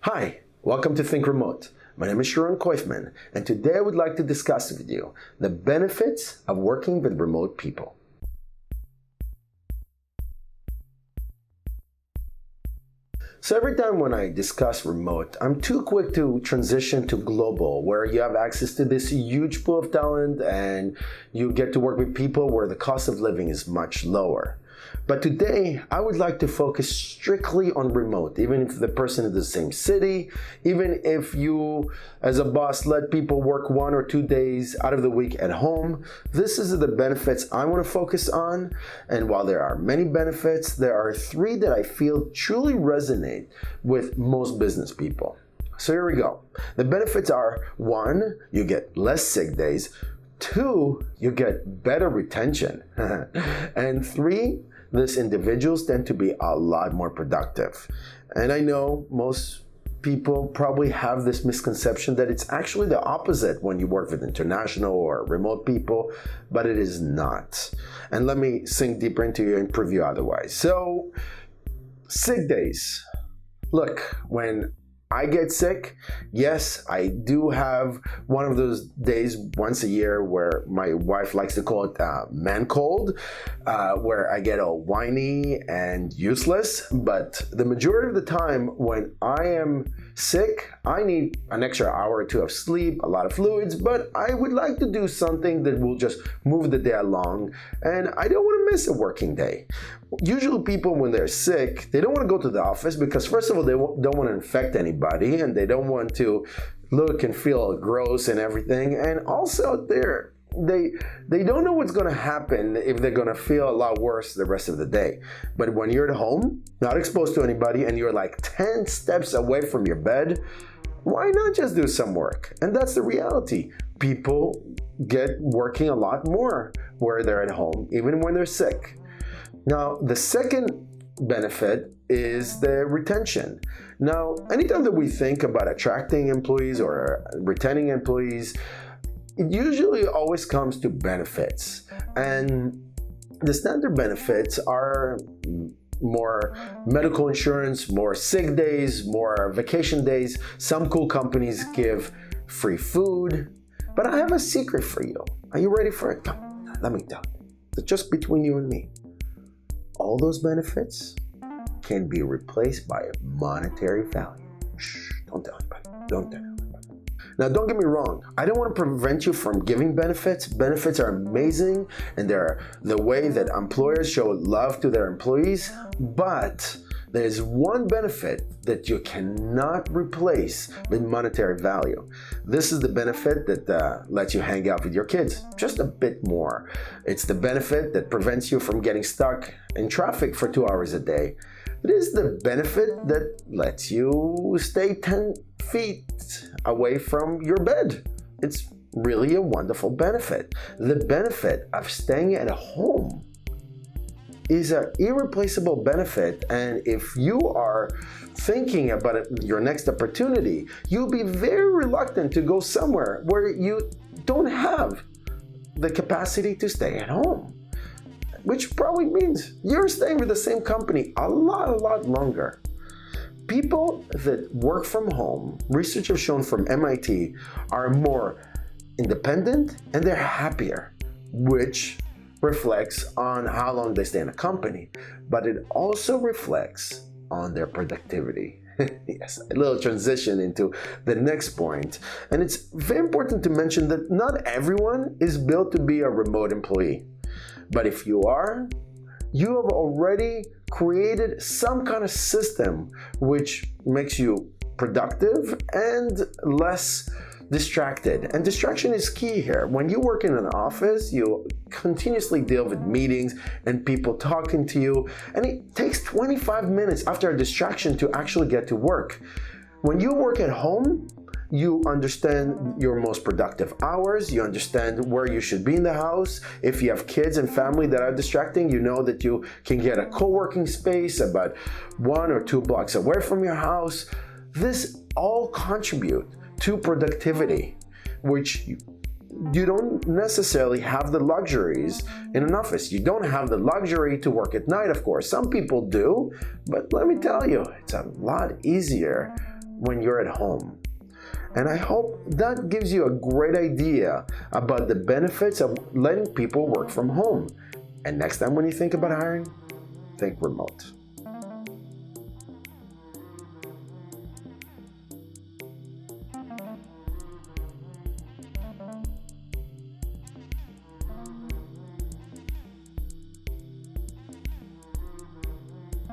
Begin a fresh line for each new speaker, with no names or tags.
Hi, welcome to Think Remote. My name is Sharon Koifman, and today I would like to discuss with you the benefits of working with remote people. So every time when I discuss remote, I'm too quick to transition to global, where you have access to this huge pool of talent and you get to work with people where the cost of living is much lower. But today, I would like to focus strictly on remote, even if the person is in the same city, even if you, as a boss, let people work 1 or 2 days out of the week at home. This is the benefits I want to focus on. And while there are many benefits, there are 3 that I feel truly resonate with most business people. So here we go. The benefits are: 1, you get less sick days; 2, you get better retention; and 3, these individuals tend to be a lot more productive. And I know most people probably have this misconception that it's actually the opposite when you work with international or remote people, but it is not. And let me sink deeper into you and prove you otherwise. So, sick days. Look, when I get sick, yes, I do have one of those days once a year where my wife likes to call it man cold, where I get all whiny and useless. But the majority of the time when I am sick, I need an extra hour or 2 of sleep, a lot of fluids, but I would like to do something that will just move the day along, and I don't want to miss a working day. Usually people, when they're sick, they don't want to go to the office because, first of all, they don't want to infect anybody, and they don't want to look and feel gross and everything. And also, they don't know what's going to happen, if they're going to feel a lot worse the rest of the day. But when you're at home, not exposed to anybody, and you're like 10 steps away from your bed, why not just do some work? And that's the reality. People get working a lot more where they're at home, even when they're sick. Now, the second benefit is the retention. Now, anytime that we think about attracting employees or retaining employees, it usually always comes to benefits. And the standard benefits are more medical insurance, more sick days, more vacation days. Some cool companies give free food. But I have a secret for you. Are you ready for it? Come, let me tell you. It's just between you and me. All those benefits can be replaced by a monetary value. Shh, don't tell anybody. Don't tell anybody. Now, don't get me wrong. I don't want to prevent you from giving benefits. Benefits are amazing, and they're the way that employers show love to their employees. But there's one benefit that you cannot replace with monetary value. This is the benefit that lets you hang out with your kids just a bit more. It's the benefit that prevents you from getting stuck in traffic for 2 hours a day. It is the benefit that lets you stay 10 feet away from your bed. It's really a wonderful benefit. The benefit of staying at home is an irreplaceable benefit, and if you are thinking about your next opportunity, you'll be very reluctant to go somewhere where you don't have the capacity to stay at home, which probably means you're staying with the same company a lot longer. People that work from home, research has shown from MIT, are more independent and they're happier, which reflects on how long they stay in a company, but it also reflects on their productivity. Yes, a little transition into the next point. And it's very important to mention that not everyone is built to be a remote employee. But if you are, you have already created some kind of system which makes you productive and less distracted. And distraction is key here. When you work in an office, you continuously deal with meetings and people talking to you, and it takes 25 minutes after a distraction to actually get to work. When you work at home, you understand your most productive hours, you understand where you should be in the house. If you have kids and family that are distracting, you know that you can get a co-working space about 1 or 2 blocks away from your house. This all contribute to productivity, which you don't necessarily have the luxuries in an office. You don't have the luxury to work at night, of course. Some people do, but let me tell you, it's a lot easier when you're at home. And I hope that gives you a great idea about the benefits of letting people work from home. And next time when you think about hiring, think remote.